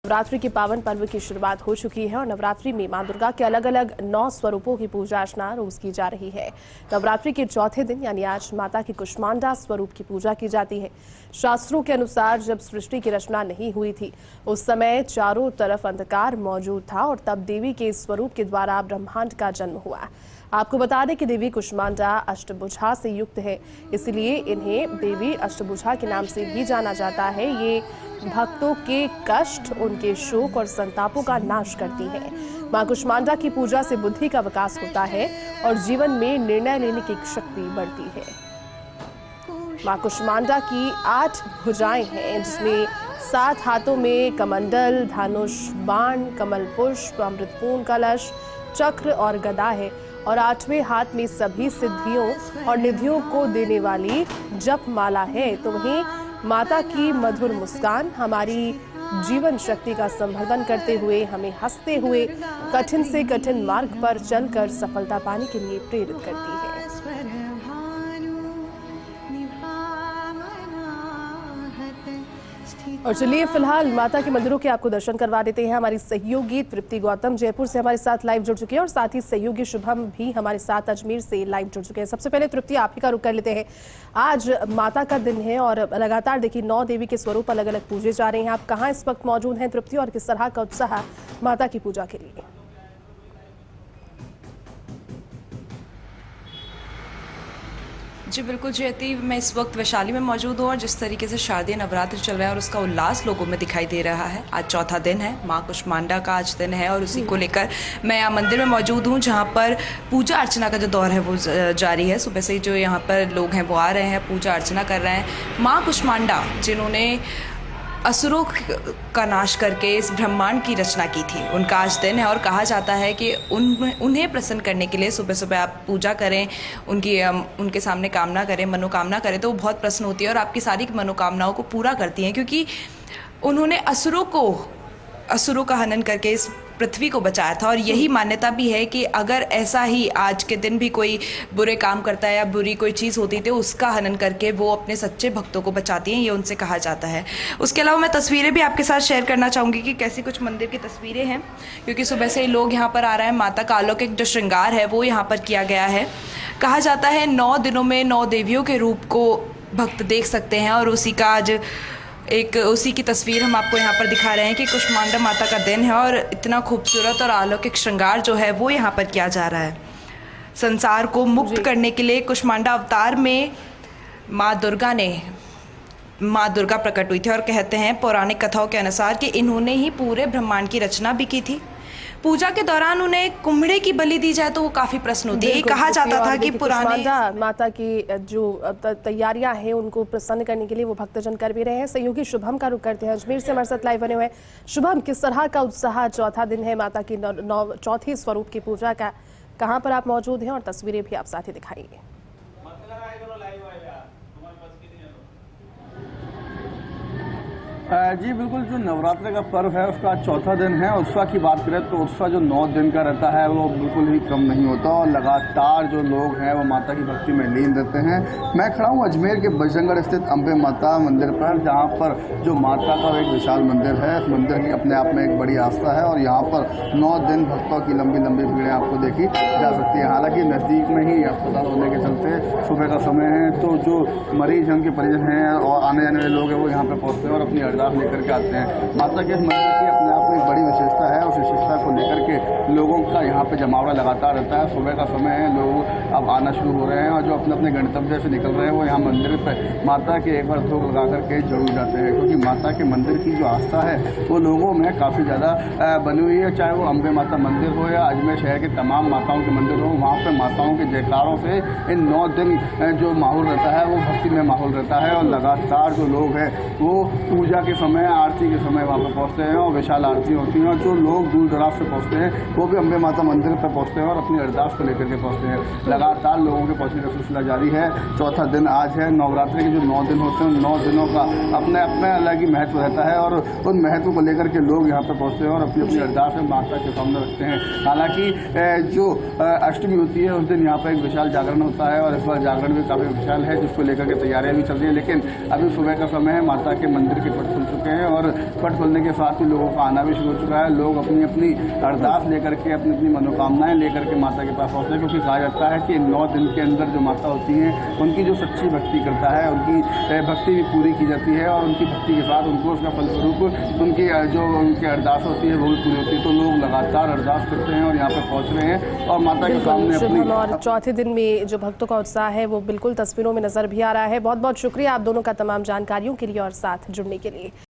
नवरात्रि के पावन पर्व की शुरुआत हो चुकी है और नवरात्रि में मां दुर्गा के अलग अलग 9 स्वरूपों की पूजा अर्चना रोज की जा रही है। नवरात्रि के चौथे दिन यानी आज माता की कुष्मांडा स्वरूप की पूजा की जाती है। शास्त्रों के अनुसार जब सृष्टि की रचना नहीं हुई थी उस समय चारों तरफ अंधकार मौजूद था और तब देवी के इस स्वरूप के द्वारा ब्रह्मांड का जन्म हुआ। आपको बता दें कि देवी कुष्मांडा अष्टभुजा से युक्त है, इसलिए इन्हें देवी अष्टभुजा के नाम से भी जाना जाता है। ये भक्तों के कष्ट, उनके शोक और संतापों का नाश करती है। मां कुष्मांडा की पूजा से बुद्धि का विकास होता है और जीवन में निर्णय लेने की शक्ति बढ़ती है। मां कुष्मांडा की 8 भुजाएं हैं, जिसमें 7 हाथों में कमंडल, धनुष, बाण, कमल पुष्प, अमृतपूर्ण कलश, चक्र और गदा है और 8वें हाथ में सभी सिद्धियों और निधियों को देने वाली जप माला है। तो वहीं माता की मधुर मुस्कान हमारी जीवन शक्ति का संवर्धन करते हुए हमें हंसते हुए कठिन से कठिन मार्ग पर चलकर सफलता पाने के लिए प्रेरित करती है। और चलिए फिलहाल माता के मंदिरों के आपको दर्शन करवा देते हैं। हमारी सहयोगी तृप्ति गौतम जयपुर से हमारे साथ लाइव जुड़ चुके हैं और साथ ही सहयोगी शुभम भी हमारे साथ अजमेर से लाइव जुड़ चुके हैं। सबसे पहले तृप्ति, आप ही का रुख कर लेते हैं। आज माता का दिन है और लगातार देखिए 9 देवी के स्वरूप अलग अलग पूजे जा रहे हैं। आप कहाँ इस वक्त मौजूद हैं तृप्ति और किस तरह का उत्साह माता की पूजा के लिए? जी बिल्कुल जयती, मैं इस वक्त वैशाली में मौजूद हूँ और जिस तरीके से शारदीय नवरात्र चल रहा है और उसका उल्लास लोगों में दिखाई दे रहा है। आज चौथा दिन है, माँ कुष्मांडा का आज दिन है और उसी को लेकर मैं यहाँ मंदिर में मौजूद हूँ, जहाँ पर पूजा अर्चना का जो दौर है वो जारी है। सुबह से ही जो यहाँ पर लोग हैं वो आ रहे हैं, पूजा अर्चना कर रहे हैं। माँ कुष्मांडा जिन्होंने असुरों का नाश करके इस ब्रह्मांड की रचना की थी, उनका आज दिन है और कहा जाता है कि उन्हें प्रसन्न करने के लिए सुबह सुबह आप पूजा करें, उनके सामने कामना करें, मनोकामना करें तो वो बहुत प्रसन्न होती है और आपकी सारी मनोकामनाओं को पूरा करती हैं, क्योंकि उन्होंने असुरों का हनन करके इस पृथ्वी को बचाया था। और यही मान्यता भी है कि अगर ऐसा ही आज के दिन भी कोई बुरे काम करता है या बुरी कोई चीज़ होती तो उसका हनन करके वो अपने सच्चे भक्तों को बचाती हैं, ये उनसे कहा जाता है। उसके अलावा मैं तस्वीरें भी आपके साथ शेयर करना चाहूँगी कि कैसी कुछ मंदिर की तस्वीरें हैं, क्योंकि सुबह से ही लोग यहाँ पर आ रहे हैं। माता का अलौकिक जो श्रृंगार है वो यहाँ पर किया गया है। कहा जाता है 9 दिनों में 9 देवियों के रूप को भक्त देख सकते हैं और उसी की तस्वीर हम आपको यहाँ पर दिखा रहे हैं कि कुष्मांडा माता का दिन है और इतना खूबसूरत और अलौकिक श्रृंगार जो है वो यहाँ पर किया जा रहा है। संसार को मुक्त करने के लिए कुष्मांडा अवतार में माँ दुर्गा प्रकट हुई थी और कहते हैं पौराणिक कथाओं के अनुसार कि इन्होंने ही पूरे ब्रह्मांड की रचना भी की थी। पूजा के दौरान उन्हें कुम्हड़े की बलि दी जाए तो वो काफी प्रश्न होती है। कहा जाता था कि पुराने माता की जो तैयारियां हैं उनको प्रसन्न करने के लिए वो भक्तजन कर भी रहे हैं। सहयोगी शुभम का रुख करते हैं, अजमेर से हमारे साथ लाइव बने हुए हैं। शुभम, किस तरह का उत्साह, चौथा दिन है माता की चौथी स्वरूप की पूजा का, कहाँ पर आप मौजूद हैं और तस्वीरें भी आप साथ ही दिखाइए। जी बिल्कुल, जो नवरात्र का पर्व है उसका चौथा दिन है। उत्साह की बात करें तो उत्साह जो 9 दिन का रहता है वो बिल्कुल ही कम नहीं होता और लगातार जो लोग हैं वो माता की भक्ति में लीन रहते हैं। मैं खड़ा हूँ अजमेर के बजरंगगढ़ स्थित अम्बे माता मंदिर पर, जहाँ पर जो माता का एक विशाल मंदिर है। इस मंदिर की अपने आप में एक बड़ी आस्था है और यहाँ पर 9 दिन भक्तों की लंबी लंबी भीड़ें आपको देखी जा सकती है। हालांकि नज़दीक में ही अस्पताल होने के चलते सुबह का समय है तो जो मरीज हैं, उनके परिजन हैं और आने जाने वाले लोग हैं वो यहाँ पर पहुँचते हैं और अपनी लेकर के आते हैं। माता के इस मंदिर की अपने आप में एक बड़ी विशेषता है। उस विशेषता को लेकर के लोगों का यहाँ पे जमावड़ा लगातार रहता है। सुबह का समय है, लोग अब आना शुरू हो रहे हैं और जो अपने अपने गंतव्य से निकल रहे हैं वो यहाँ मंदिर पर माता के एक बार धूप लगा करके जरूर जाते हैं, क्योंकि माता के मंदिर की जो आस्था है वो लोगों में काफ़ी ज़्यादा बनी हुई है। चाहे वो अम्बे माता मंदिर हो या अजमेर शहर के तमाम माताओं के मंदिर हो, वहाँ पर माताओं के जयकारों से इन 9 दिन जो माहौल रहता है वो भक्ति में माहौल रहता है और लगातार जो लोग हैं वो पूजा के समय, आरती के समय वहाँ पर पहुँचते हैं और विशाल आरती होती हैं और जो लोग दूर दराज से पहुँचते हैं, वो भी अम्बे माता मंदिर पर पहुँचते हैं और अपनी अरदास को लेकर के पहुँचते हैं। लगातार लोगों के पहुँचने का सिलसिला जारी है। चौथा दिन आज है। नवरात्रि के जो 9 दिन होते हैं, उन 9 दिनों का अपने अपने अलग ही महत्व रहता है और उन महत्व को लेकर के लोग यहाँ पर पहुँचते हैं और अपनी अपनी अरदास में माता के सामने रखते हैं। हालांकि जो अष्टमी होती है उस दिन यहाँ पर एक विशाल जागरण होता है और इस बार जागरण भी काफ़ी विशाल है, जिसको लेकर के तैयारियां भी चल रही है। लेकिन अभी सुबह का समय है, माता के मंदिर के पट खुल चुके हैं और पट खुलने के साथ ही लोगों का आना भी शुरू हो चुका है। लोग अपनी अपनी अरदास लेकर के, अपनी अपनी मनोकामनाएं लेकर के माता के पास पहुँचते हैं, क्योंकि कहा जाता है कि 9 दिन के अंदर जो माता होती हैं उनकी जो सच्ची भक्ति करता है, उनकी भक्ति भी पूरी की जाती है और उनकी भक्ति के साथ उनको उसका फलस्वरूप उनकी जो उनकी अरदास होती है वो भी पूरी होती है। तो लोग लगातार अरदास करते हैं और यहाँ पर पहुँच रहे हैं और माता के सामने अपनी। और चौथे दिन में जो भक्तों का उत्साह है वो बिल्कुल तस्वीरों में नजर भी आ रहा है। बहुत बहुत शुक्रिया आप दोनों का तमाम जानकारियों के लिए और साथ जुड़ने के लिए।